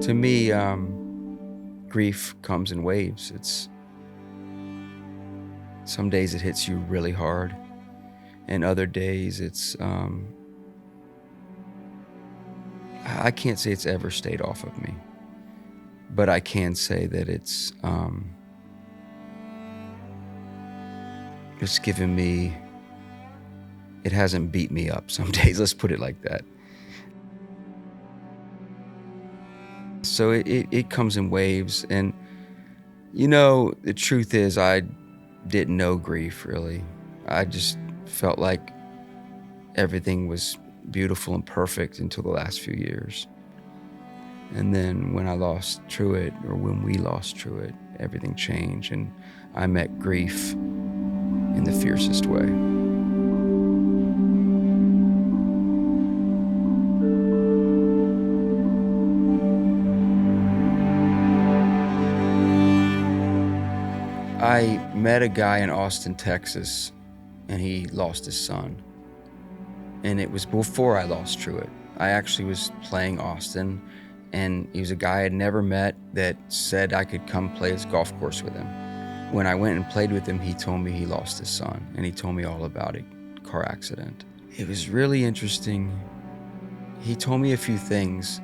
To me, grief comes in waves. Some days it hits you really hard, and other days I can't say it's ever stayed off of me, but I can say that it's given me, it hasn't beat me up some days, let's put it like that. So it comes in waves, and the truth is I didn't know grief really. I just felt like everything was beautiful and perfect until the last few years. And then when we lost Truett, everything changed, and I met grief in the fiercest way. I met a guy in Austin, Texas, and he lost his son. And it was before I lost Truett. I actually was playing Austin, and he was a guy I'd never met that said I could come play his golf course with him. When I went and played with him, he told me he lost his son, and he told me all about a car accident. It was really interesting. He told me a few things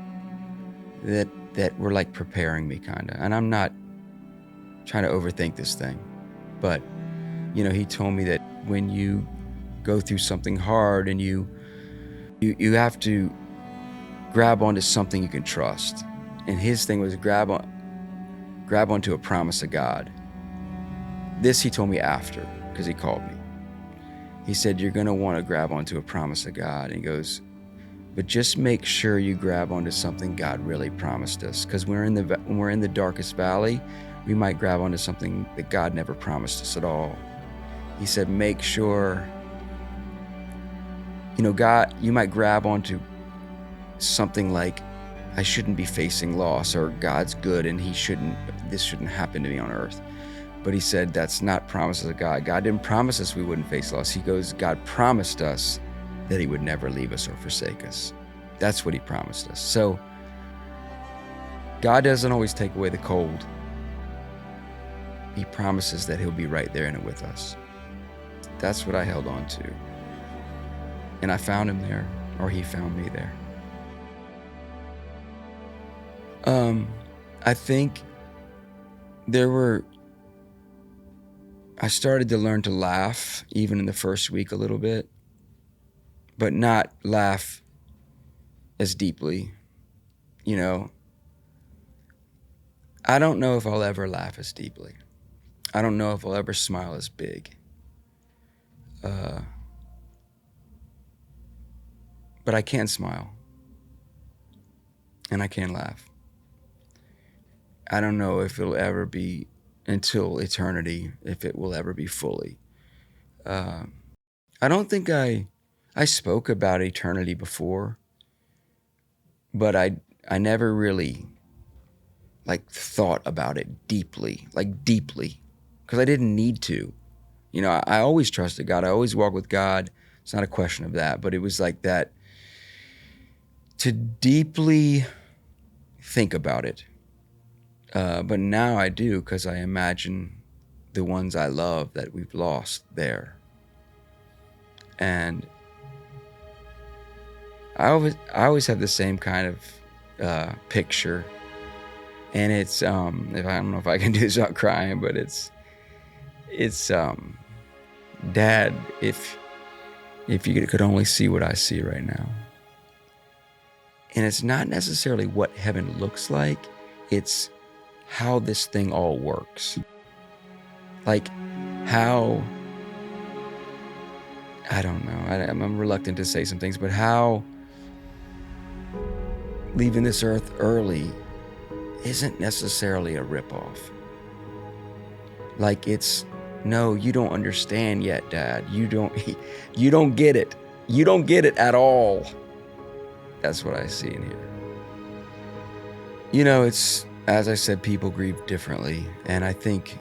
that were like preparing me kinda, and I'm not trying to overthink this thing, but he told me that when you go through something hard and you have to grab onto something you can trust, and his thing was grab onto a promise of God. This he told me after, because he called me. He said, you're going to want to grab onto a promise of God. And he goes, but just make sure you grab onto something God really promised us, because when we're in the darkest valley, we might grab onto something that God never promised us at all. He said, make sure, God, you might grab onto something like, I shouldn't be facing loss, or God's good and this shouldn't happen to me on earth. But he said, that's not promises of God. God didn't promise us we wouldn't face loss. He goes, God promised us that he would never leave us or forsake us. That's what he promised us. So God doesn't always take away the cold. He promises that he'll be right there in it with us. That's what I held on to. And I found him there, or he found me there. I think I started to learn to laugh even in the first week a little bit, but not laugh as deeply. I don't know if I'll ever laugh as deeply. I don't know if I'll ever smile as big. But I can smile, and I can laugh. I don't know if it'll ever be until eternity, if it will ever be fully. I don't think I spoke about eternity before, but I never really thought about it deeply, because I didn't need to. I always trusted God. I always walked with God. It's not a question of that, but it was like that, to deeply think about it. But now I do, because I imagine the ones I love that we've lost there. And I always have the same kind of picture. And it's, I don't know if I can do this without crying, but it's Dad, if you could only see what I see right now. And it's not necessarily what heaven looks like, it's how this thing all works. Like how, I don't know, I'm reluctant to say some things, but how leaving this earth early isn't necessarily a ripoff. No, you don't understand yet, Dad. You don't get it. You don't get it at all. That's what I see in here. It's, as I said, people grieve differently. And I think,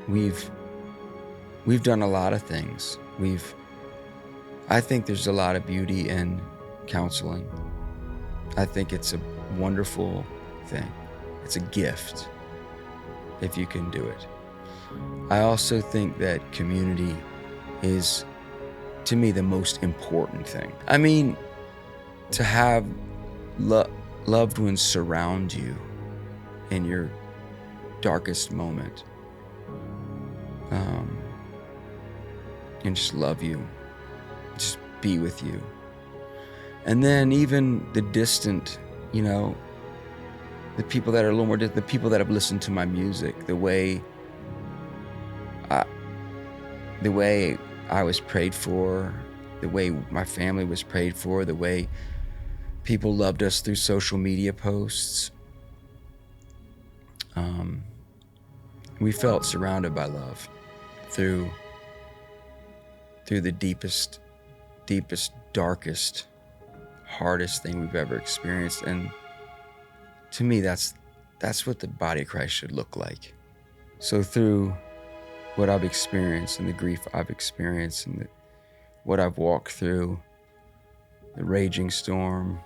we've done a lot of things. I think there's a lot of beauty in counseling. I think it's a wonderful thing. It's a gift if you can do it. I also think that community is, to me, the most important thing. I mean, to have loved ones surround you in your darkest moment, and just love you, just be with you. And then even the distant, the people that are a little more distant, the people that have listened to my music, the way I was prayed for, the way my family was prayed for, the way people loved us through social media posts. We felt surrounded by love through the deepest, darkest, hardest thing we've ever experienced. And to me, that's what the body of Christ should look like. So through what I've experienced and the grief I've experienced and what I've walked through, the raging storm,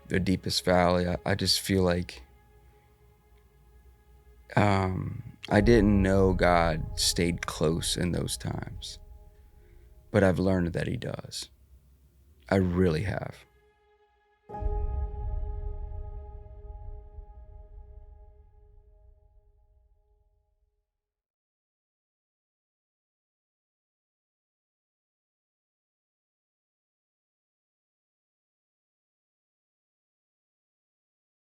the deepest valley, I just feel like I didn't know God stayed close in those times, but I've learned that he does. I really have.